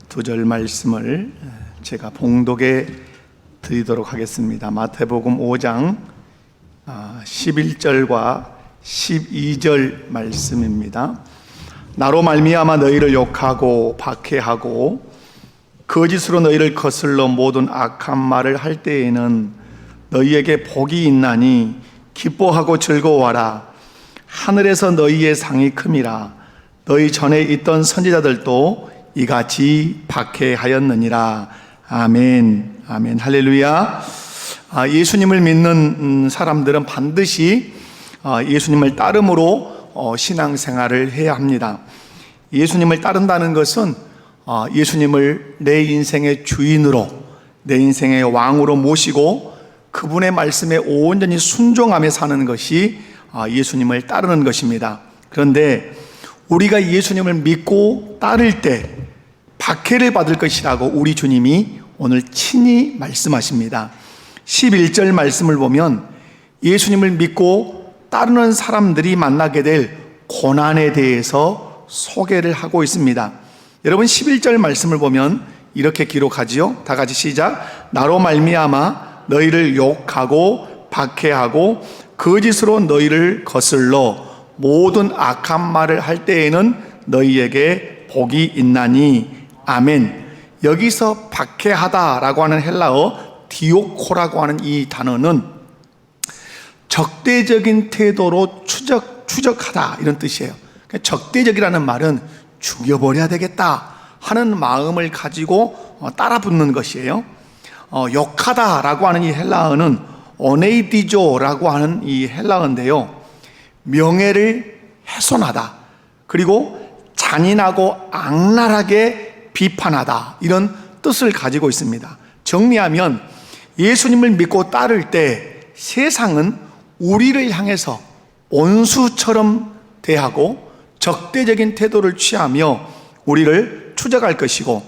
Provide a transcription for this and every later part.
두 절 말씀을 제가 봉독해 드리도록 하겠습니다. 마태복음 5장 11절과 12절 말씀입니다. 나로 말미암아 너희를 욕하고 박해하고 거짓으로 너희를 거슬러 모든 악한 말을 할 때에는 너희에게 복이 있나니 기뻐하고 즐거워하라. 하늘에서 너희의 상이 큼이라. 너희 전에 있던 선지자들도 이같이 박해하였느니라. 아멘. 아멘. 할렐루야. 예수님을 믿는 사람들은 반드시 예수님을 따름으로 신앙생활을 해야 합니다. 예수님을 따른다는 것은 예수님을 내 인생의 주인으로, 내 인생의 왕으로 모시고 그분의 말씀에 온전히 순종하며 사는 것이 예수님을 따르는 것입니다. 그런데 우리가 예수님을 믿고 따를 때 박해를 받을 것이라고 우리 주님이 오늘 친히 말씀하십니다. 11절 말씀을 보면 예수님을 믿고 따르는 사람들이 만나게 될 고난에 대해서 소개를 하고 있습니다. 여러분 11절 말씀을 보면 이렇게 기록하지요. 다 같이 시작. 나로 말미암아 너희를 욕하고 박해하고 거짓으로 너희를 거슬러 모든 악한 말을 할 때에는 너희에게 복이 있나니. 아멘. 여기서 박해하다라고 하는 헬라어 디오코라고 하는 이 단어는 적대적인 태도로 추적하다 이런 뜻이에요. 적대적이라는 말은 죽여버려야 되겠다 하는 마음을 가지고 따라붙는 것이에요. 욕하다라고 하는 이 헬라어는 오네이디조라고 하는 이 헬라어인데요, 명예를 훼손하다, 그리고 잔인하고 악랄하게 비판하다, 이런 뜻을 가지고 있습니다. 정리하면 예수님을 믿고 따를 때 세상은 우리를 향해서 원수처럼 대하고 적대적인 태도를 취하며 우리를 추적할 것이고,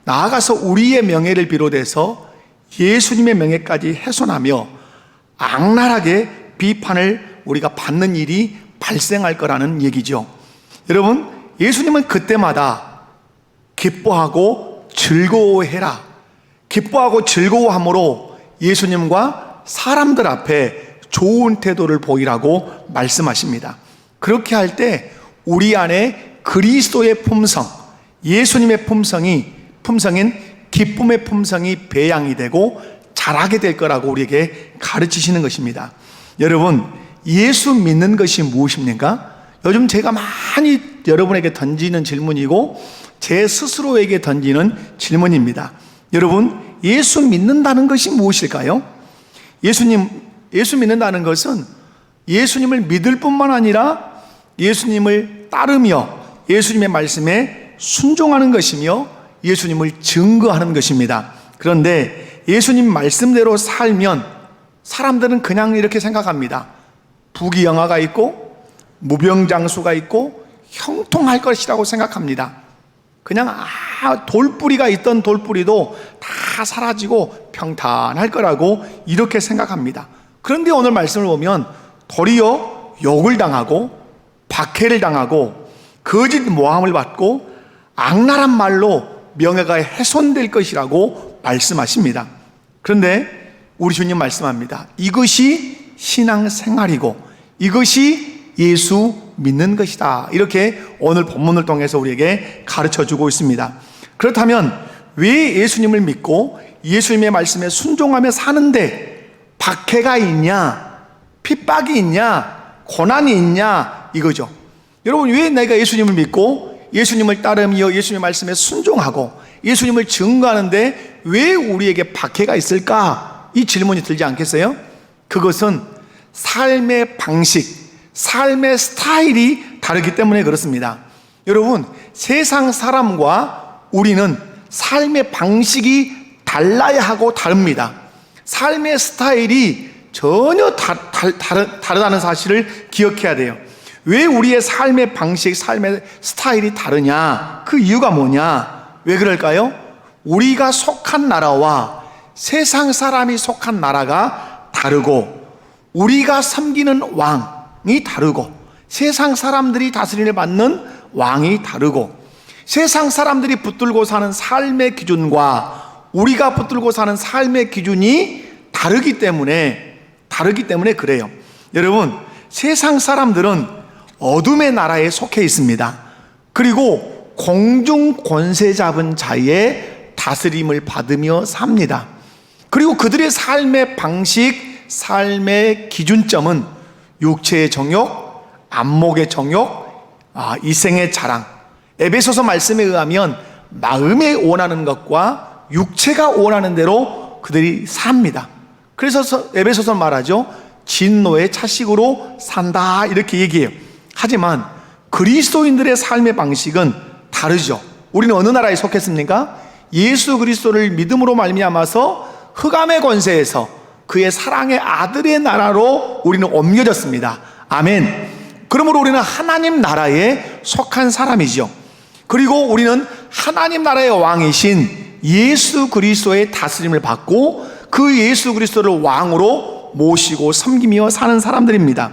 나아가서 우리의 명예를 비롯해서 예수님의 명예까지 훼손하며 악랄하게 비판을 우리가 받는 일이 발생할 거라는 얘기죠. 여러분, 예수님은 그때마다 기뻐하고 즐거워해라, 기뻐하고 즐거워함으로 예수님과 사람들 앞에 좋은 태도를 보이라고 말씀하십니다. 그렇게 할 때 우리 안에 그리스도의 품성, 예수님의 품성인 기쁨의 품성이 배양이 되고 자라게 될 거라고 우리에게 가르치시는 것입니다. 여러분, 예수 믿는 것이 무엇입니까? 요즘 제가 많이 여러분에게 던지는 질문이고 제 스스로에게 던지는 질문입니다. 여러분, 예수 믿는다는 것이 무엇일까요? 예수 믿는다는 것은 예수님을 믿을 뿐만 아니라 예수님을 따르며 예수님의 말씀에 순종하는 것이며 예수님을 증거하는 것입니다. 그런데 예수님 말씀대로 살면 사람들은 그냥 이렇게 생각합니다. 부귀영화가 있고 무병장수가 있고 형통할 것이라고 생각합니다. 그냥 돌뿌리가 있던 돌뿌리도 다 사라지고 평탄할 거라고 이렇게 생각합니다. 그런데 오늘 말씀을 보면 도리어 욕을 당하고 박해를 당하고 거짓 모함을 받고 악랄한 말로 명예가 훼손될 것이라고 말씀하십니다. 그런데 우리 주님 말씀합니다. 이것이 신앙생활이고 이것이 예수 믿는 것이다, 이렇게 오늘 본문을 통해서 우리에게 가르쳐주고 있습니다. 그렇다면 왜 예수님을 믿고 예수님의 말씀에 순종하며 사는데 박해가 있냐, 핍박이 있냐, 고난이 있냐, 이거죠. 여러분, 왜 내가 예수님을 믿고 예수님을 따르며 예수님의 말씀에 순종하고 예수님을 증거하는데 왜 우리에게 박해가 있을까? 이 질문이 들지 않겠어요? 그것은 삶의 방식, 삶의 스타일이 다르기 때문에 그렇습니다. 여러분, 세상 사람과 우리는 삶의 방식이 달라야 하고 다릅니다. 삶의 스타일이 전혀 다르다는 사실을 기억해야 돼요. 왜 우리의 삶의 방식, 삶의 스타일이 다르냐? 그 이유가 뭐냐? 왜 그럴까요? 우리가 속한 나라와 세상 사람이 속한 나라가 다르고, 우리가 섬기는 왕이 다르고, 세상 사람들이 다스림을 받는 왕이 다르고, 세상 사람들이 붙들고 사는 삶의 기준과 우리가 붙들고 사는 삶의 기준이 다르기 때문에 그래요. 여러분, 세상 사람들은 어둠의 나라에 속해 있습니다. 그리고 공중 권세 잡은 자의 다스림을 받으며 삽니다. 그리고 그들의 삶의 방식, 삶의 기준점은 육체의 정욕, 안목의 정욕, 이생의 자랑. 에베소서 말씀에 의하면 마음에 원하는 것과 육체가 원하는 대로 그들이 삽니다. 그래서 에베소서 말하죠. 진노의 차식으로 산다, 이렇게 얘기해요. 하지만 그리스도인들의 삶의 방식은 다르죠. 우리는 어느 나라에 속했습니까? 예수 그리스도를 믿음으로 말미암아서 흑암의 권세에서 그의 사랑의 아들의 나라로 우리는 옮겨졌습니다. 아멘. 그러므로 우리는 하나님 나라에 속한 사람이죠. 그리고 우리는 하나님 나라의 왕이신 예수 그리스도의 다스림을 받고 그 예수 그리스도를 왕으로 모시고 섬기며 사는 사람들입니다.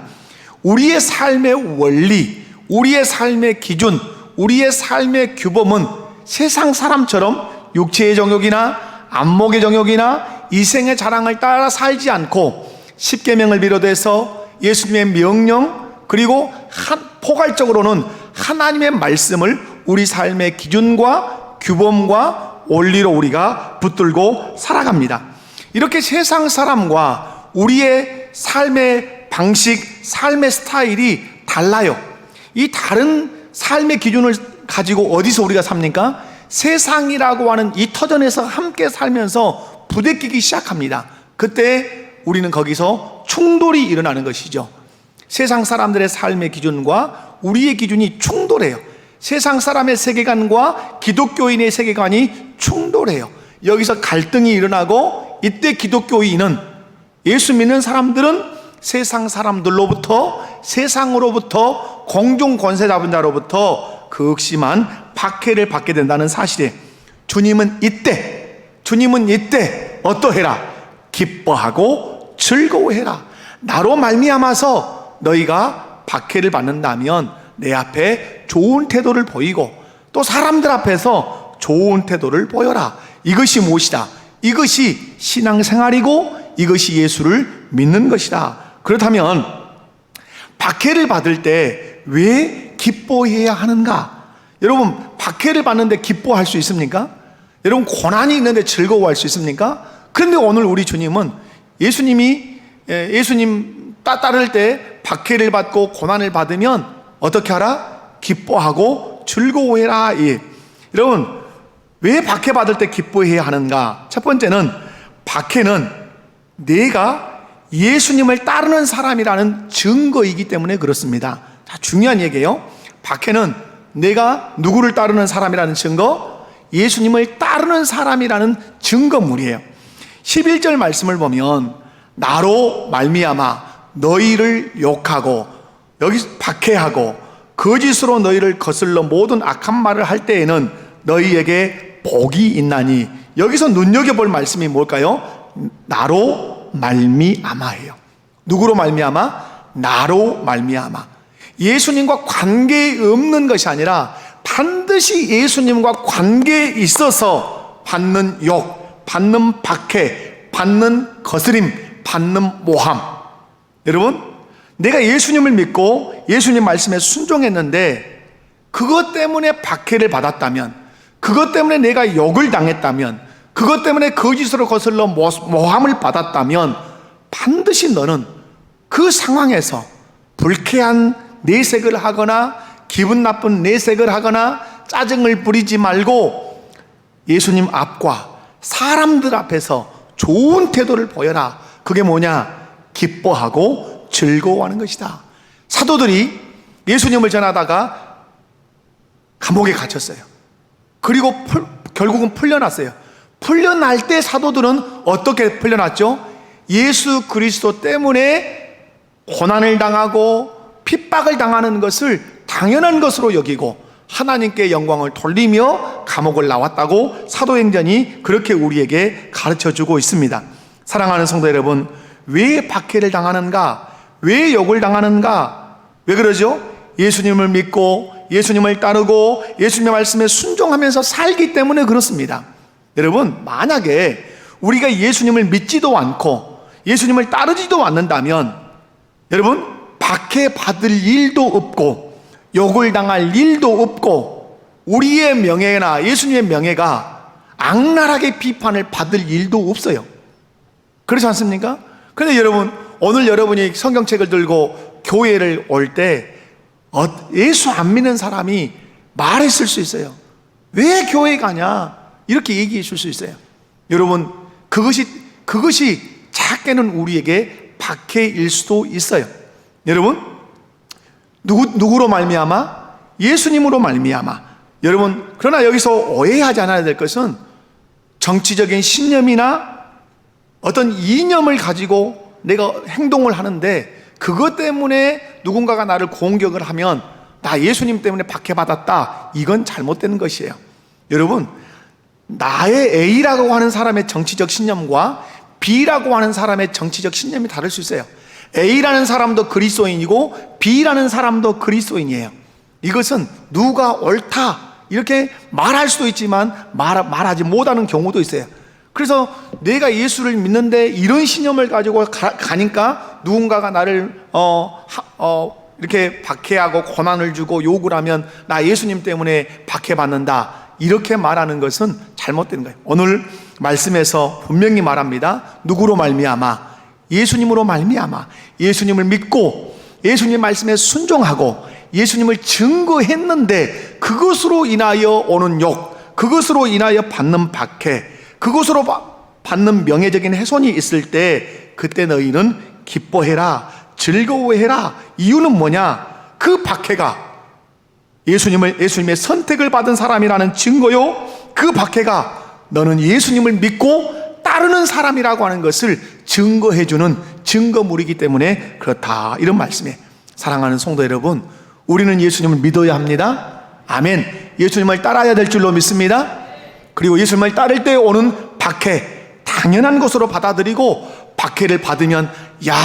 우리의 삶의 원리, 우리의 삶의 기준, 우리의 삶의 규범은 세상 사람처럼 육체의 정욕이나 안목의 정욕이나 이생의 자랑을 따라 살지 않고 십계명을 비롯해서 예수님의 명령, 그리고 포괄적으로는 하나님의 말씀을 우리 삶의 기준과 규범과 원리로 우리가 붙들고 살아갑니다. 이렇게 세상 사람과 우리의 삶의 방식, 삶의 스타일이 달라요. 이 다른 삶의 기준을 가지고 어디서 우리가 삽니까? 세상이라고 하는 이 터전에서 함께 살면서 부대끼기 시작합니다. 그때 우리는 거기서 충돌이 일어나는 것이죠. 세상 사람들의 삶의 기준과 우리의 기준이 충돌해요. 세상 사람의 세계관과 기독교인의 세계관이 충돌해요. 여기서 갈등이 일어나고, 이때 기독교인은, 예수 믿는 사람들은 세상 사람들로부터, 세상으로부터, 공중 권세 잡은 자로부터 극심한 박해를 받게 된다는 사실에 주님은 이때 어떠해라? 기뻐하고 즐거워해라. 나로 말미암아서 너희가 박해를 받는다면 내 앞에 좋은 태도를 보이고 또 사람들 앞에서 좋은 태도를 보여라. 이것이 무엇이다? 이것이 신앙생활이고 이것이 예수를 믿는 것이다. 그렇다면 박해를 받을 때 왜 기뻐해야 하는가? 여러분, 박해를 받는데 기뻐할 수 있습니까? 여러분, 고난이 있는데 즐거워할 수 있습니까? 그런데 오늘 우리 주님은 예수님 따를 때 박해를 받고 고난을 받으면 어떻게 하라? 기뻐하고 즐거워해라. 여러분, 왜 박해 받을 때 기뻐해야 하는가? 첫 번째는 박해는 내가 예수님을 따르는 사람이라는 증거이기 때문에 그렇습니다. 자, 중요한 얘기예요. 박해는 내가 누구를 따르는 사람이라는 증거, 예수님을 따르는 사람이라는 증거물이에요. 11절 말씀을 보면 나로 말미암아 너희를 욕하고, 여기 박해하고 거짓으로 너희를 거슬러 모든 악한 말을 할 때에는 너희에게 복이 있나니, 여기서 눈여겨볼 말씀이 뭘까요? 나로 말미암아예요. 누구로 말미암아? 나로 말미암아. 예수님과 관계에 없는 것이 아니라 반드시 예수님과 관계에 있어서 받는 욕, 받는 박해, 받는 거스림, 받는 모함. 여러분, 내가 예수님을 믿고 예수님 말씀에 순종했는데 그것 때문에 박해를 받았다면, 그것 때문에 내가 욕을 당했다면, 그것 때문에 거짓으로 거슬러 모함을 받았다면 반드시 너는 그 상황에서 불쾌한 내색을 하거나 기분 나쁜 내색을 하거나 짜증을 부리지 말고 예수님 앞과 사람들 앞에서 좋은 태도를 보여라. 그게 뭐냐? 기뻐하고 즐거워하는 것이다. 사도들이 예수님을 전하다가 감옥에 갇혔어요. 그리고 결국은 풀려났어요. 풀려날 때 사도들은 어떻게 풀려났죠? 예수 그리스도 때문에 고난을 당하고 핍박을 당하는 것을 당연한 것으로 여기고 하나님께 영광을 돌리며 감옥을 나왔다고 사도행전이 그렇게 우리에게 가르쳐주고 있습니다. 사랑하는 성도 여러분, 왜 박해를 당하는가? 왜 욕을 당하는가? 왜 그러죠? 예수님을 믿고 예수님을 따르고 예수님의 말씀에 순종하면서 살기 때문에 그렇습니다. 여러분, 만약에 우리가 예수님을 믿지도 않고 예수님을 따르지도 않는다면 여러분, 박해받을 일도 없고 욕을 당할 일도 없고 우리의 명예나 예수님의 명예가 악랄하게 비판을 받을 일도 없어요. 그렇지 않습니까? 그런데 여러분, 오늘 여러분이 성경책을 들고 교회를 올 때 예수 안 믿는 사람이 말했을 수 있어요. 왜 교회 가냐? 이렇게 얘기해 줄 수 있어요. 여러분, 그것이 작게는 우리에게 박해일 수도 있어요. 여러분, 누구로 말미암아? 예수님으로 말미암아. 여러분, 그러나 여기서 오해하지 않아야 될 것은 정치적인 신념이나 어떤 이념을 가지고 내가 행동을 하는데 그것 때문에 누군가가 나를 공격을 하면 나 예수님 때문에 박해받았다, 이건 잘못된 것이에요. 여러분, 나의 A라고 하는 사람의 정치적 신념과 B라고 하는 사람의 정치적 신념이 다를 수 있어요. A라는 사람도 그리스도인이고 B라는 사람도 그리스도인이에요. 이것은 누가 옳다 이렇게 말할 수도 있지만 말하지 못하는 경우도 있어요. 그래서 내가 예수를 믿는데 이런 신념을 가지고 가니까 누군가가 나를 이렇게 박해하고 고난을 주고 욕을 하면 나 예수님 때문에 박해받는다, 이렇게 말하는 것은 잘못된 거예요. 오늘 말씀에서 분명히 말합니다. 누구로 말미암아? 예수님으로 말미암아. 예수님을 믿고 예수님 말씀에 순종하고 예수님을 증거했는데 그것으로 인하여 오는 욕, 그것으로 인하여 받는 박해, 그것으로 받는 명예적인 훼손이 있을 때 그때 너희는 기뻐해라, 즐거워해라. 이유는 뭐냐? 그 박해가 예수님의 선택을 받은 사람이라는 증거요, 그 박해가 너는 예수님을 믿고 따르는 사람이라고 하는 것을 증거해주는 증거물이기 때문에 그렇다, 이런 말씀이에요. 사랑하는 성도 여러분, 우리는 예수님을 믿어야 합니다. 아멘. 예수님을 따라야 될 줄로 믿습니다. 그리고 예수님을 따를 때 오는 박해, 당연한 것으로 받아들이고 박해를 받으면 야,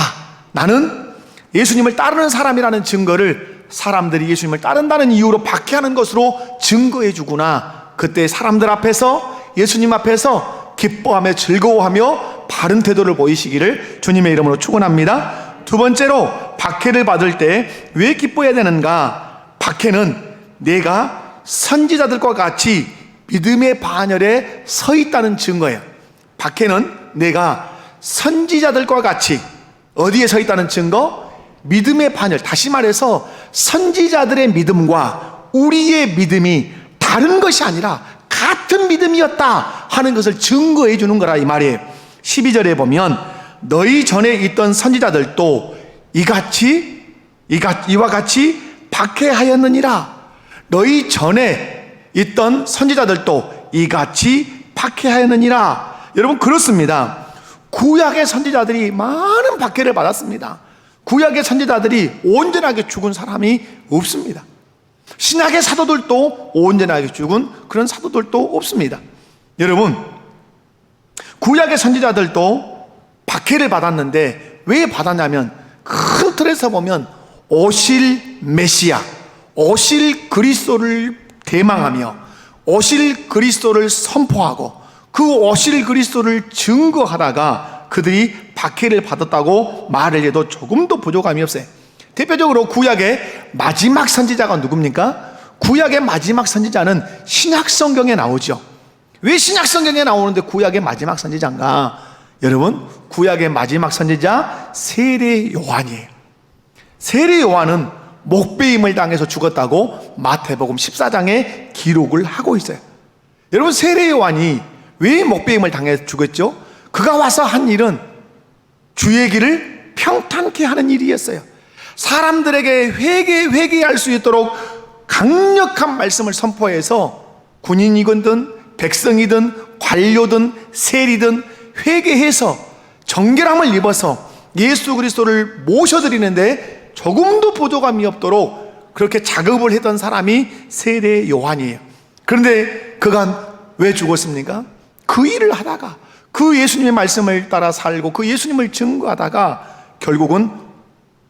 나는 예수님을 따르는 사람이라는 증거를 사람들이 예수님을 따른다는 이유로 박해하는 것으로 증거해 주구나. 그때 사람들 앞에서, 예수님 앞에서 기뻐하며 즐거워하며 바른 태도를 보이시기를 주님의 이름으로 축원합니다. 두 번째로, 박해를 받을 때 왜 기뻐해야 되는가? 박해는 내가 선지자들과 같이 믿음의 반열에 서 있다는 증거예요. 박해는 내가 선지자들과 같이 어디에 서 있다는 증거? 믿음의 반열. 다시 말해서 선지자들의 믿음과 우리의 믿음이 다른 것이 아니라 같은 믿음이었다 하는 것을 증거해 주는 거라, 이 말이에요. 12절에 보면 너희 전에 있던 선지자들도 이와 같이 박해하였느니라. 너희 전에 있던 선지자들도 이같이 박해하였느니라. 여러분, 그렇습니다. 구약의 선지자들이 많은 박해를 받았습니다. 구약의 선지자들이 온전하게 죽은 사람이 없습니다. 신약의 사도들도 온전하게 죽은 그런 사도들도 없습니다. 여러분, 구약의 선지자들도 박해를 받았는데 왜 받았냐면 큰 틀에서 보면 오실 메시아, 오실 그리스도를 대망하며 오실 그리스도를 선포하고 그 오실 그리스도를 증거하다가 그들이 박해를 받았다고 말을 해도 조금도 부족함이 없어요. 대표적으로 구약의 마지막 선지자가 누굽니까? 구약의 마지막 선지자는 신약 성경에 나오죠. 왜 신약 성경에 나오는데 구약의 마지막 선지자인가? 여러분, 구약의 마지막 선지자 세례 요한이에요. 세례 요한은 목배임을 당해서 죽었다고 마태복음 14장에 기록을 하고 있어요. 여러분, 세례 요한이 왜 목배임을 당해서 죽었죠? 그가 와서 한 일은 주의 길을 평탄케 하는 일이었어요. 사람들에게 회개할 수 있도록 강력한 말씀을 선포해서 군인이든 백성이든 관료든 세리든 회개해서 정결함을 입어서 예수 그리스도를 모셔드리는데 조금도 부족함이 없도록 그렇게 작업을 했던 사람이 세례 요한이에요. 그런데 그가 왜 죽었습니까? 그 일을 하다가 그 예수님의 말씀을 따라 살고 그 예수님을 증거하다가 결국은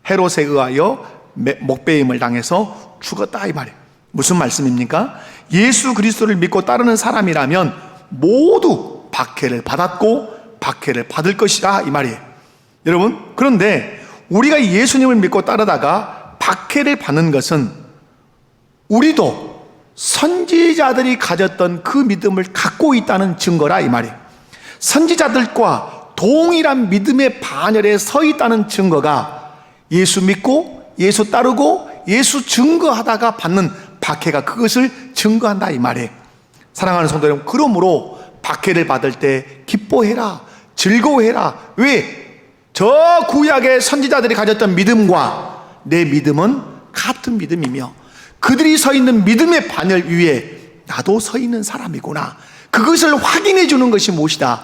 헤롯에 의하여 목배임을 당해서 죽었다, 이 말이에요. 무슨 말씀입니까? 예수 그리스도를 믿고 따르는 사람이라면 모두 박해를 받았고 박해를 받을 것이다, 이 말이에요. 여러분, 그런데 우리가 예수님을 믿고 따르다가 박해를 받는 것은 우리도 선지자들이 가졌던 그 믿음을 갖고 있다는 증거라, 이 말이에요. 선지자들과 동일한 믿음의 반열에 서 있다는 증거가 예수 믿고 예수 따르고 예수 증거하다가 받는 박해가 그것을 증거한다, 이 말이에요. 사랑하는 성도 여러분, 그러므로 박해를 받을 때 기뻐해라, 즐거워해라. 왜? 저 구약의 선지자들이 가졌던 믿음과 내 믿음은 같은 믿음이며 그들이 서 있는 믿음의 반열 위에 나도 서 있는 사람이구나, 그것을 확인해 주는 것이 무엇이다?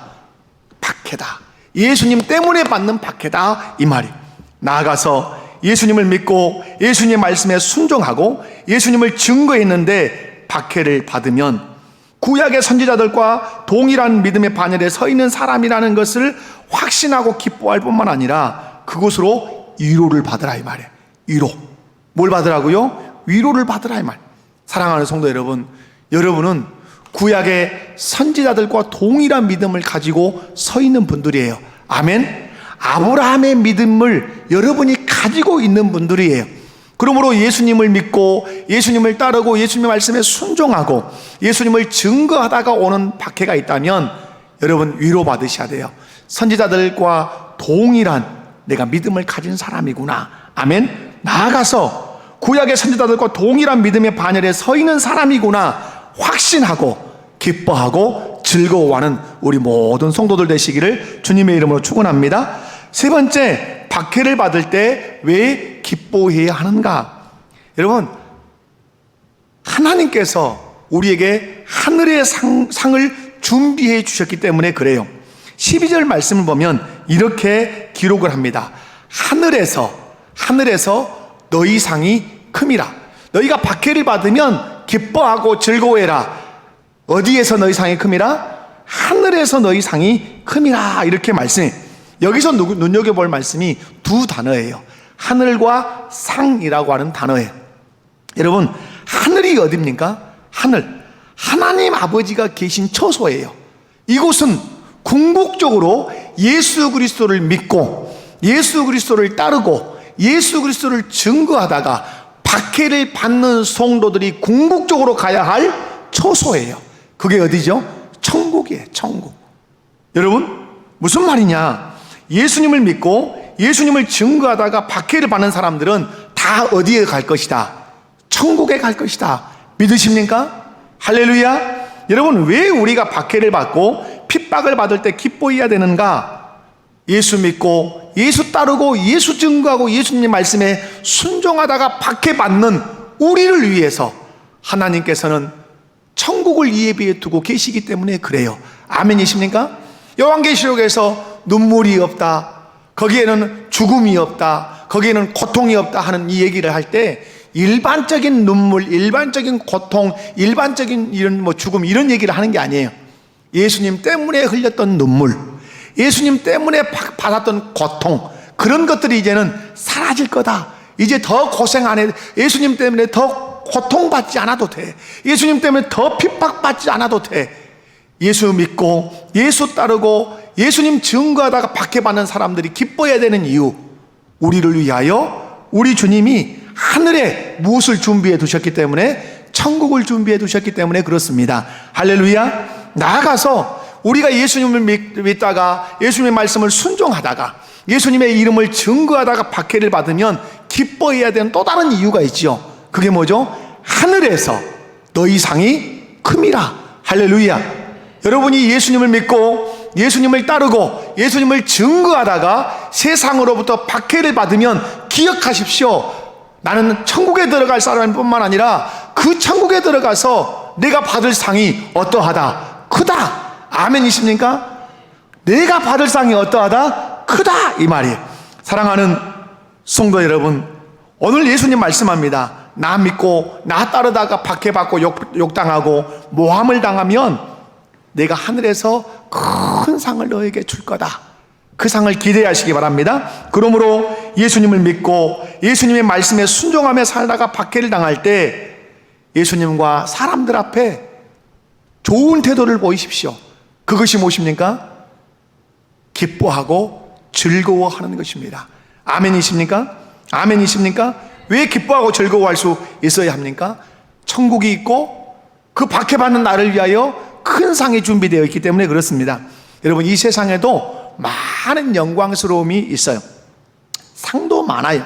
박해다. 예수님 때문에 받는 박해다, 이 말이에요. 나아가서 예수님을 믿고 예수님의 말씀에 순종하고 예수님을 증거했는데 박해를 받으면 구약의 선지자들과 동일한 믿음의 반열에 서 있는 사람이라는 것을 확신하고 기뻐할 뿐만 아니라 그것으로 위로를 받으라, 이 말이에요. 위로. 뭘 받으라고요? 위로를 받으라, 이 말. 사랑하는 성도 여러분, 여러분은 구약의 선지자들과 동일한 믿음을 가지고 서 있는 분들이에요. 아멘. 아브라함의 믿음을 여러분이 가지고 있는 분들이에요. 그러므로 예수님을 믿고 예수님을 따르고 예수님의 말씀에 순종하고 예수님을 증거하다가 오는 박해가 있다면 여러분 위로받으셔야 돼요. 선지자들과 동일한 내가 믿음을 가진 사람이구나. 아멘. 나아가서 구약의 선지자들과 동일한 믿음의 반열에 서 있는 사람이구나 확신하고 기뻐하고 즐거워하는 우리 모든 성도들 되시기를 주님의 이름으로 축원합니다. 세 번째, 박해를 받을 때 왜 기뻐해야 하는가? 여러분, 하나님께서 우리에게 하늘의 상을 준비해 주셨기 때문에 그래요. 12절 말씀을 보면 이렇게 기록을 합니다. 하늘에서 너희 상이 큼이라. 너희가 박해를 받으면 기뻐하고 즐거워해라. 어디에서 너희 상이 큼이라? 하늘에서 너희 상이 큼이라. 이렇게 말씀해. 여기서 눈여겨볼 말씀이 두 단어예요. 하늘과 상이라고 하는 단어예요. 여러분, 하늘이 어디입니까? 하늘. 하나님 아버지가 계신 처소예요. 이곳은 궁극적으로 예수 그리스도를 믿고 예수 그리스도를 따르고 예수 그리스도를 증거하다가 박해를 받는 성도들이 궁극적으로 가야 할 처소예요. 그게 어디죠? 천국이에요. 천국. 여러분, 무슨 말이냐? 예수님을 믿고 예수님을 증거하다가 박해를 받는 사람들은 다 어디에 갈 것이다? 천국에 갈 것이다. 믿으십니까? 할렐루야. 여러분, 왜 우리가 박해를 받고 핍박을 받을 때 기뻐해야 되는가? 예수 믿고 예수 따르고 예수 증거하고 예수님의 말씀에 순종하다가 박해받는 우리를 위해서 하나님께서는 천국을 예비해 두고 계시기 때문에 그래요. 아멘이십니까? 요한계시록에서 눈물이 없다, 거기에는 죽음이 없다, 거기에는 고통이 없다 하는 이 얘기를 할 때 일반적인 눈물, 일반적인 고통, 일반적인 이런 죽음 이런 얘기를 하는 게 아니에요. 예수님 때문에 흘렸던 눈물, 예수님 때문에 받았던 고통, 그런 것들이 이제는 사라질 거다. 이제 더 고생 안 해. 예수님 때문에 더 고통받지 않아도 돼. 예수님 때문에 더 핍박받지 않아도 돼. 예수 믿고 예수 따르고 예수님 증거하다가 박해받는 사람들이 기뻐해야 되는 이유, 우리를 위하여 우리 주님이 하늘에 무엇을 준비해 두셨기 때문에, 천국을 준비해 두셨기 때문에 그렇습니다. 할렐루야. 나아가서 우리가 예수님을 믿다가 예수님의 말씀을 순종하다가 예수님의 이름을 증거하다가 박해를 받으면 기뻐해야 되는 또 다른 이유가 있지요. 그게 뭐죠? 하늘에서 너희 상이 큼이라. 할렐루야. 여러분이 예수님을 믿고 예수님을 따르고 예수님을 증거하다가 세상으로부터 박해를 받으면 기억하십시오. 나는 천국에 들어갈 사람일 뿐만 아니라 그 천국에 들어가서 내가 받을 상이 어떠하다? 크다. 아멘이십니까? 내가 받을 상이 어떠하다? 크다. 이 말이에요. 사랑하는 성도 여러분, 오늘 예수님 말씀합니다. 나 믿고 나 따르다가 박해받고 욕당하고 모함을 당하면 내가 하늘에서 큰 상을 너에게 줄 거다. 그 상을 기대하시기 바랍니다. 그러므로 예수님을 믿고 예수님의 말씀에 순종하며 살다가 박해를 당할 때 예수님과 사람들 앞에 좋은 태도를 보이십시오. 그것이 무엇입니까? 기뻐하고 즐거워하는 것입니다. 아멘이십니까? 아멘이십니까? 왜 기뻐하고 즐거워할 수 있어야 합니까? 천국이 있고 그 박해받는 나를 위하여 큰 상이 준비되어 있기 때문에 그렇습니다. 여러분, 이 세상에도 많은 영광스러움이 있어요. 상도 많아요.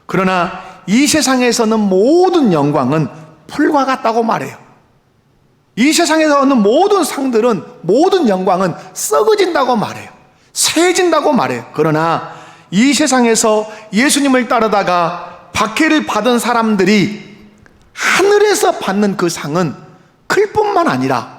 그러나 이 세상에서는 모든 영광은 풀과 같다고 말해요. 이 세상에서 얻는 모든 상들은, 모든 영광은 썩어진다고 말해요. 세진다고 말해요. 그러나 이 세상에서 예수님을 따르다가 박해를 받은 사람들이 하늘에서 받는 그 상은 클 뿐만 아니라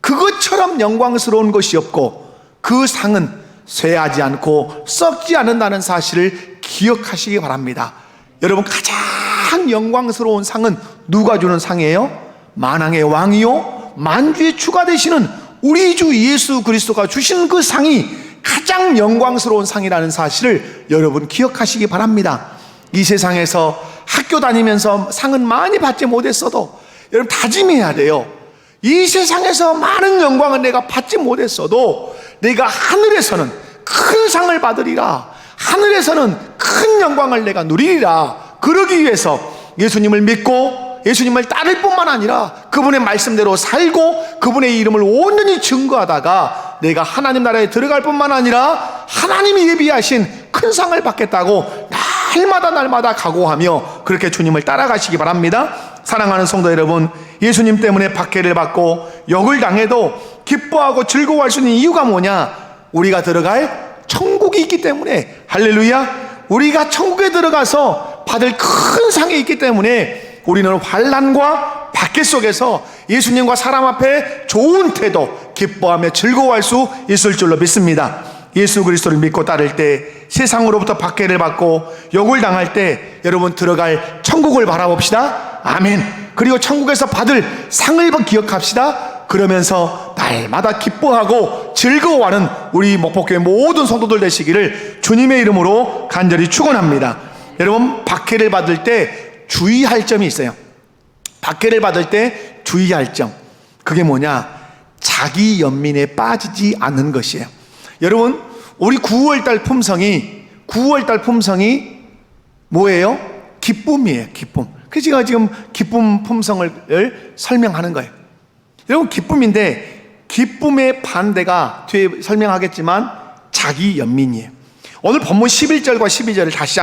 그것처럼 영광스러운 것이 없고 그 상은 쇠하지 않고 썩지 않는다는 사실을 기억하시기 바랍니다. 여러분, 가장 영광스러운 상은 누가 주는 상이에요? 만왕의 왕이요 만주의 주가 되시는 우리 주 예수 그리스도가 주신 그 상이 가장 영광스러운 상이라는 사실을 여러분 기억하시기 바랍니다. 이 세상에서 학교 다니면서 상은 많이 받지 못했어도 여러분 다짐해야 돼요. 이 세상에서 많은 영광은 내가 받지 못했어도 내가 하늘에서는 큰 상을 받으리라, 하늘에서는 큰 영광을 내가 누리리라. 그러기 위해서 예수님을 믿고 예수님을 따를 뿐만 아니라 그분의 말씀대로 살고 그분의 이름을 온전히 증거하다가 내가 하나님 나라에 들어갈 뿐만 아니라 하나님이 예비하신 큰 상을 받겠다고 날마다 각오하며 그렇게 주님을 따라가시기 바랍니다. 사랑하는 성도 여러분, 예수님 때문에 박해를 받고 욕을 당해도 기뻐하고 즐거워할 수 있는 이유가 뭐냐? 우리가 들어갈 천국이 있기 때문에. 할렐루야. 우리가 천국에 들어가서 받을 큰 상이 있기 때문에 우리는 환난과 박해 속에서 예수님과 사람 앞에 좋은 태도, 기뻐하며 즐거워할 수 있을 줄로 믿습니다. 예수 그리스도를 믿고 따를 때 세상으로부터 박해를 받고 욕을 당할 때 여러분 들어갈 천국을 바라봅시다. 아멘. 그리고 천국에서 받을 상을 기억합시다. 그러면서 날마다 기뻐하고 즐거워하는 우리 목포교회 모든 성도들 되시기를 주님의 이름으로 간절히 축원합니다. 여러분, 박해를 받을 때 주의할 점이 있어요. 박해를 받을 때 주의할 점, 그게 뭐냐? 자기 연민에 빠지지 않는 것이에요. 여러분, 우리 9월달 품성이 뭐예요? 기쁨이에요. 기쁨. 그래서 제가 지금 기쁨 품성을 설명하는 거예요. 여러분, 기쁨인데 기쁨의 반대가 뒤에 설명하겠지만 자기 연민이에요. 오늘 본문 11절과 12절을 다시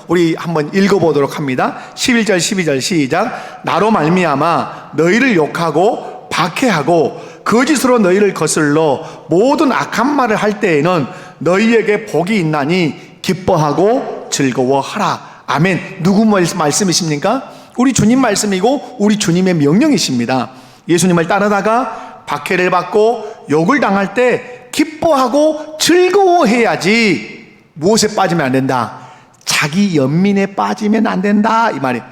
우리 한번 읽어보도록 합니다. 11절 12절 시작. 나로 말미암아 너희를 욕하고 박해하고 거짓으로 너희를 거슬러 모든 악한 말을 할 때에는 너희에게 복이 있나니 기뻐하고 즐거워하라. 아멘. 누구 말씀이십니까? 우리 주님 말씀이고 우리 주님의 명령이십니다. 예수님을 따르다가 박해를 받고 욕을 당할 때 기뻐하고 즐거워해야지. 무엇에 빠지면 안 된다? 자기 연민에 빠지면 안 된다, 이 말이에요.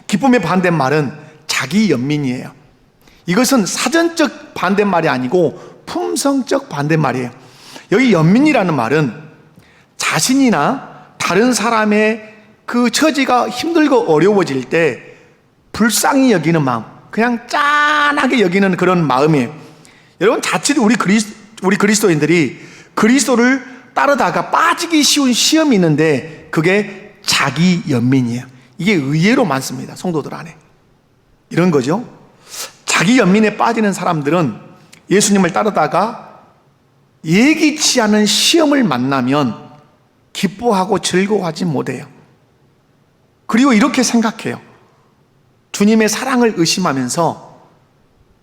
기쁨의 반대말은 자기 연민이에요. 이것은 사전적 반대말이 아니고 품성적 반대말이에요. 여기 연민이라는 말은 자신이나 다른 사람의 그 처지가 힘들고 어려워질 때 불쌍히 여기는 마음, 그냥 짠하게 여기는 그런 마음이에요. 여러분, 자칫 우리 그리스도인들이 그리스도를 따르다가 빠지기 쉬운 시험이 있는데 그게 자기 연민이에요. 이게 의외로 많습니다. 성도들 안에. 이런 거죠. 자기 연민에 빠지는 사람들은 예수님을 따르다가 예기치 않은 시험을 만나면 기뻐하고 즐거워하지 못해요. 그리고 이렇게 생각해요. 주님의 사랑을 의심하면서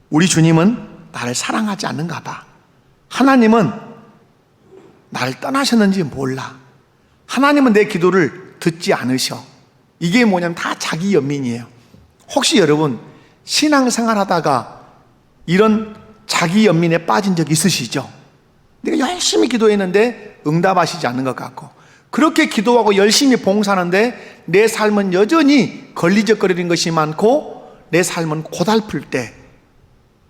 우리 주님은 나를 사랑하지 않는가 봐. 하나님은 나를 떠나셨는지 몰라. 하나님은 내 기도를 듣지 않으셔. 이게 뭐냐면 다 자기 연민이에요. 혹시 여러분 신앙생활 하다가 이런 자기 연민에 빠진 적 있으시죠? 내가 열심히 기도했는데 응답하시지 않는 것 같고, 그렇게 기도하고 열심히 봉사하는데 내 삶은 여전히 걸리적거리는 것이 많고 내 삶은 고달플 때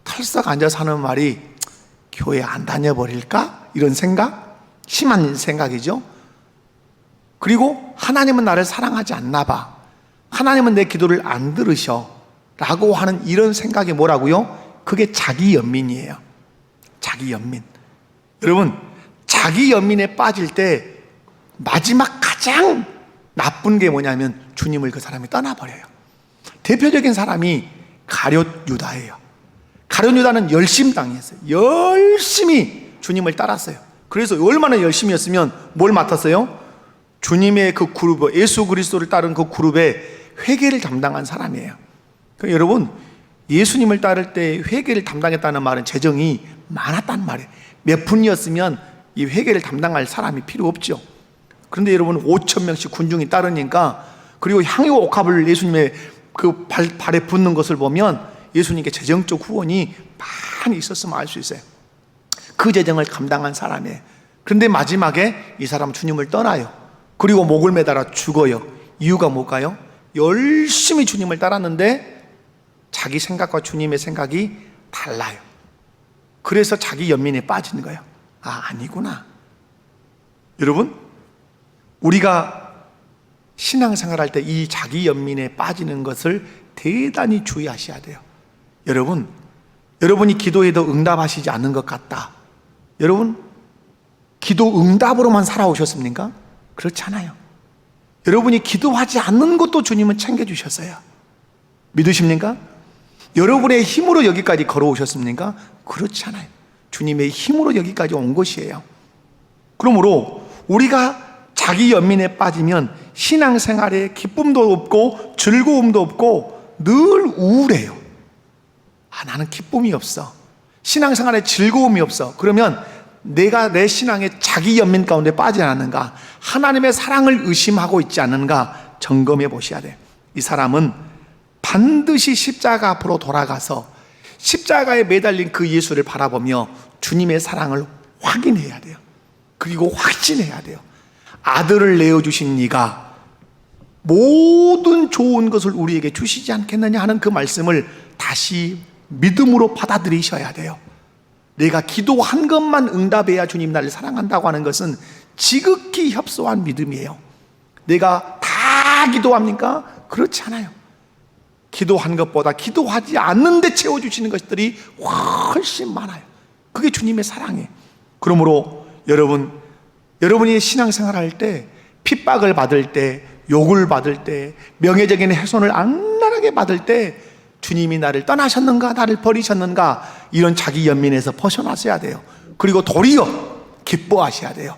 털썩 앉아서 하는 말이 교회 안 다녀버릴까? 이런 생각? 심한 생각이죠. 그리고 하나님은 나를 사랑하지 않나 봐. 하나님은 내 기도를 안 들으셔. 라고 하는 이런 생각이 뭐라고요? 그게 자기 연민이에요. 자기 연민. 여러분, 자기 연민에 빠질 때 마지막 가장 나쁜 게 뭐냐면 주님을 그 사람이 떠나버려요. 대표적인 사람이 가룟 유다예요. 가룟 유다는 열심히 당했어요. 열심히 주님을 따랐어요. 그래서 얼마나 열심히 했으면 뭘 맡았어요? 주님의 그 그룹, 예수 그리스도를 따른 그 그룹의 회계를 담당한 사람이에요. 그러니까 여러분, 예수님을 따를 때 회계를 담당했다는 말은 재정이 많았단 말이에요. 몇 푼이었으면 이 회계를 담당할 사람이 필요 없죠. 그런데 여러분, 5,000명씩 군중이 따르니까, 그리고 향유 옥합을 예수님의 그 발에 붓는 것을 보면 예수님께 재정적 후원이 많이 있었으면 알 수 있어요. 그 재정을 감당한 사람이에요. 그런데 마지막에 이 사람 주님을 떠나요. 그리고 목을 매달아 죽어요. 이유가 뭘까요? 열심히 주님을 따랐는데 자기 생각과 주님의 생각이 달라요. 그래서 자기 연민에 빠지는 거예요. 아니구나. 여러분, 우리가 신앙생활할 때 이 자기 연민에 빠지는 것을 대단히 주의하셔야 돼요. 여러분, 여러분이 기도해도 응답하시지 않는 것 같다. 여러분, 기도 응답으로만 살아오셨습니까? 그렇지 않아요. 여러분이 기도하지 않는 것도 주님은 챙겨주셨어요. 믿으십니까? 여러분의 힘으로 여기까지 걸어오셨습니까? 그렇지 않아요. 주님의 힘으로 여기까지 온 것이에요. 그러므로 우리가 자기 연민에 빠지면 신앙생활에 기쁨도 없고 즐거움도 없고 늘 우울해요. 나는 기쁨이 없어. 신앙생활에 즐거움이 없어. 그러면 내가 내 신앙의 자기 연민 가운데 빠지지 않는가, 하나님의 사랑을 의심하고 있지 않는가 점검해 보셔야 돼요. 이 사람은 반드시 십자가 앞으로 돌아가서 십자가에 매달린 그 예수를 바라보며 주님의 사랑을 확인해야 돼요. 그리고 확신해야 돼요. 아들을 내어주신 네가 모든 좋은 것을 우리에게 주시지 않겠느냐 하는 그 말씀을 다시 믿음으로 받아들이셔야 돼요. 내가 기도한 것만 응답해야 주님 나를 사랑한다고 하는 것은 지극히 협소한 믿음이에요. 내가 다 기도합니까? 그렇지 않아요. 기도한 것보다 기도하지 않는데 채워주시는 것들이 훨씬 많아요. 그게 주님의 사랑이에요. 그러므로 여러분이 신앙생활할 때 핍박을 받을 때, 욕을 받을 때, 명예적인 훼손을 악랄하게 받을 때 주님이 나를 떠나셨는가, 나를 버리셨는가, 이런 자기 연민에서 벗어나셔야 돼요. 그리고 도리어 기뻐하셔야 돼요.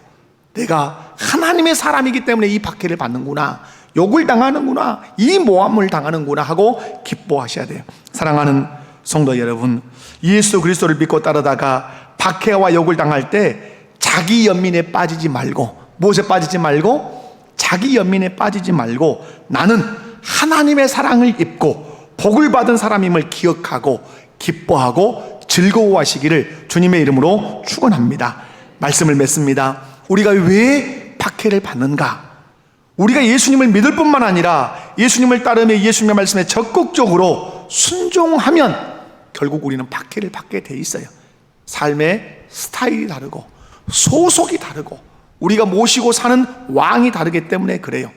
내가 하나님의 사람이기 때문에 이 박해를 받는구나, 욕을 당하는구나, 이 모함을 당하는구나 하고 기뻐하셔야 돼요. 사랑하는 성도 여러분, 예수 그리스도를 믿고 따르다가 박해와 욕을 당할 때 자기 연민에 빠지지 말고, 무엇에 빠지지 말고? 자기 연민에 빠지지 말고 나는 하나님의 사랑을 입고 복을 받은 사람임을 기억하고 기뻐하고 즐거워하시기를 주님의 이름으로 축원합니다. 말씀을 맺습니다. 우리가 왜 박해를 받는가? 우리가 예수님을 믿을 뿐만 아니라 예수님을 따르며 예수님의 말씀에 적극적으로 순종하면 결국 우리는 박해를 받게 돼 있어요. 삶의 스타일이 다르고 소속이 다르고 우리가 모시고 사는 왕이 다르기 때문에 그래요.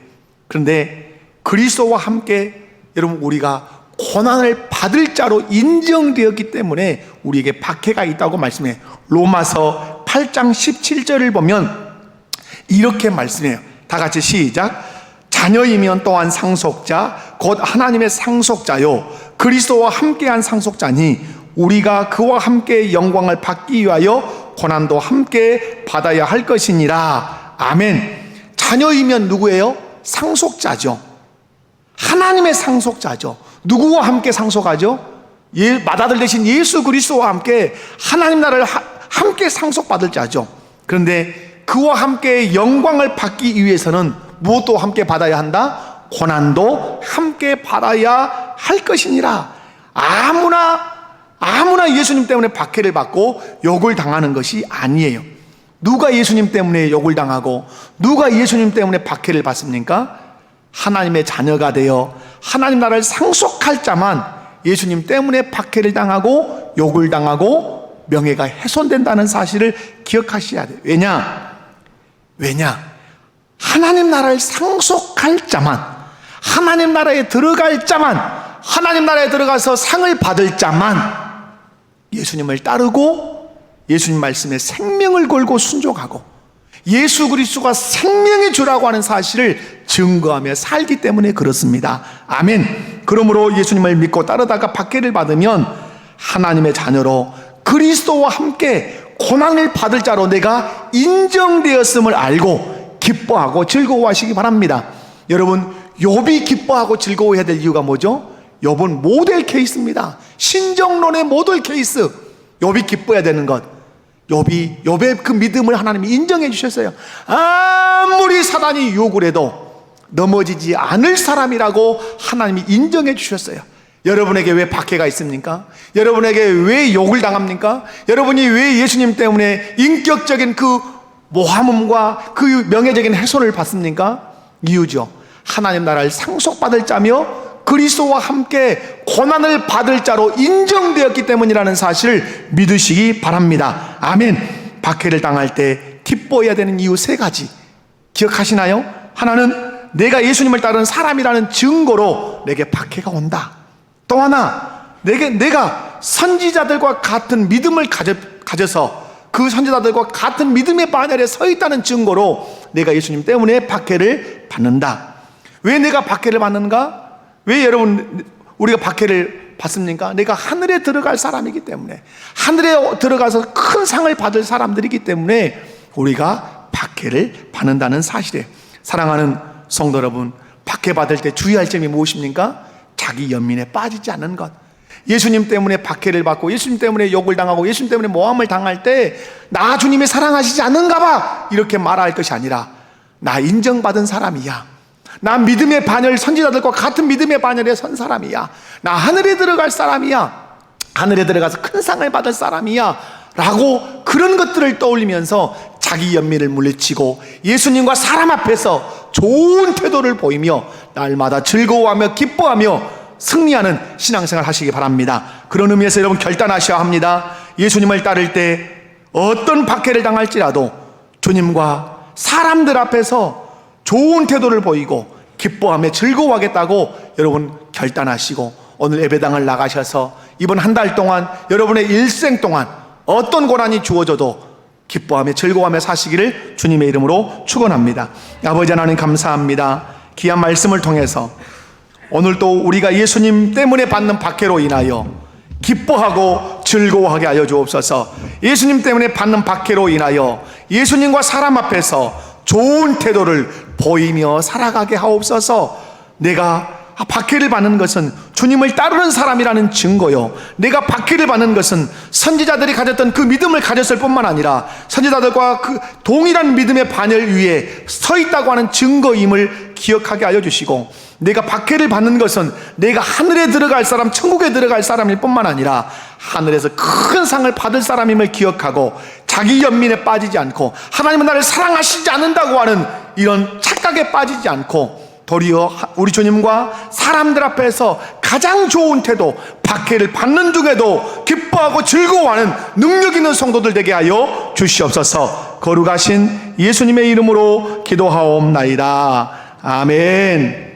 그런데 그리스도와 함께 여러분 우리가 고난을 받을 자로 인정되었기 때문에 우리에게 박해가 있다고 말씀해요. 로마서 8장 17절을 보면 이렇게 말씀해요. 다 같이 시작. 자녀이면 또한 상속자 곧 하나님의 상속자요 그리스도와 함께한 상속자니 우리가 그와 함께 영광을 받기 위하여 고난도 함께 받아야 할 것이니라. 아멘. 자녀이면 누구예요? 상속자죠. 하나님의 상속자죠. 누구와 함께 상속하죠? 맏아들 되신 예수 그리스도와 함께 하나님 나라를 함께 상속받을 자죠. 그런데 그와 함께 영광을 받기 위해서는 무엇도 함께 받아야 한다? 고난도 함께 받아야 할 것이니라. 아무나 예수님 때문에 박해를 받고 욕을 당하는 것이 아니에요. 누가 예수님 때문에 욕을 당하고 누가 예수님 때문에 박해를 받습니까? 하나님의 자녀가 되어 하나님 나라를 상속할 자만 예수님 때문에 박해를 당하고 욕을 당하고 명예가 훼손된다는 사실을 기억하셔야 돼요. 왜냐? 하나님 나라를 상속할 자만, 하나님 나라에 들어갈 자만 하나님 나라에 들어가서 상을 받을 자만 예수님을 따르고 예수님 말씀에 생명을 걸고 순종하고 예수 그리스도가 생명의 주라고 하는 사실을 증거하며 살기 때문에 그렇습니다. 아멘. 그러므로 예수님을 믿고 따르다가 박해를 받으면 하나님의 자녀로 그리스도와 함께 고난을 받을 자로 내가 인정되었음을 알고 기뻐하고 즐거워하시기 바랍니다. 여러분, 욥이 기뻐하고 즐거워해야 될 이유가 뭐죠? 욥은 모델 케이스입니다. 신정론의 모델 케이스. 욥이 기뻐해야 되는 것, 욥의 그 믿음을 하나님이 인정해 주셨어요. 아무리 사단이 유혹을 해도 넘어지지 않을 사람이라고 하나님이 인정해 주셨어요. 여러분에게 왜 박해가 있습니까? 여러분에게 왜 욕을 당합니까? 여러분이 왜 예수님 때문에 인격적인 그 모함과 그 명예적인 훼손을 받습니까? 이유죠. 하나님 나라를 상속받을 자며 그리스도와 함께 고난을 받을 자로 인정되었기 때문이라는 사실을 믿으시기 바랍니다. 아멘. 박해를 당할 때 기뻐해야 되는 이유 3가지 기억하시나요? 하나는 내가 예수님을 따르는 사람이라는 증거로 내게 박해가 온다. 또 하나, 내가 선지자들과 같은 믿음을 가져서 그 선지자들과 같은 믿음의 반열에 서 있다는 증거로 내가 예수님 때문에 박해를 받는다. 왜 내가 박해를 받는가? 왜 여러분 우리가 박해를 받습니까? 내가 하늘에 들어갈 사람이기 때문에, 하늘에 들어가서 큰 상을 받을 사람들이기 때문에 우리가 박해를 받는다는 사실이에요. 사랑하는 성도 여러분, 박해받을 때 주의할 점이 무엇입니까? 자기 연민에 빠지지 않는 것. 예수님 때문에 박해를 받고 예수님 때문에 욕을 당하고 예수님 때문에 모함을 당할 때 나 주님이 사랑하시지 않는가 봐 이렇게 말할 것이 아니라 나 인정받은 사람이야, 나 믿음의 반열, 선지자들과 같은 믿음의 반열에 선 사람이야, 나 하늘에 들어갈 사람이야, 하늘에 들어가서 큰 상을 받을 사람이야 라고 그런 것들을 떠올리면서 자기 연민을 물리치고 예수님과 사람 앞에서 좋은 태도를 보이며 날마다 즐거워하며 기뻐하며 승리하는 신앙생활 하시기 바랍니다. 그런 의미에서 여러분 결단하셔야 합니다. 예수님을 따를 때 어떤 박해를 당할지라도 주님과 사람들 앞에서 좋은 태도를 보이고 기뻐하며 즐거워하겠다고 여러분 결단하시고 오늘 예배당을 나가셔서 이번 한 달 동안 여러분의 일생 동안 어떤 고난이 주어져도 기뻐하며 즐거워하며 사시기를 주님의 이름으로 축원합니다. 아버지 하나님 감사합니다. 귀한 말씀을 통해서 오늘 또 우리가 예수님 때문에 받는 박해로 인하여 기뻐하고 즐거워하게 하여 주옵소서. 예수님 때문에 받는 박해로 인하여 예수님과 사람 앞에서 좋은 태도를 보이며 살아가게 하옵소서. 내가 박해를 받는 것은 주님을 따르는 사람이라는 증거요, 내가 박해를 받는 것은 선지자들이 가졌던 그 믿음을 가졌을 뿐만 아니라 선지자들과 그 동일한 믿음의 반열 위에 서 있다고 하는 증거임을 기억하게 하여 주시고, 내가 박해를 받는 것은 내가 하늘에 들어갈 사람, 천국에 들어갈 사람일 뿐만 아니라 하늘에서 큰 상을 받을 사람임을 기억하고 자기 연민에 빠지지 않고 하나님은 나를 사랑하시지 않는다고 하는 이런 착각에 빠지지 않고 도리어 우리 주님과 사람들 앞에서 가장 좋은 태도, 박해를 받는 중에도 기뻐하고 즐거워하는 능력 있는 성도들 되게 하여 주시옵소서. 거룩하신 예수님의 이름으로 기도하옵나이다. 아멘.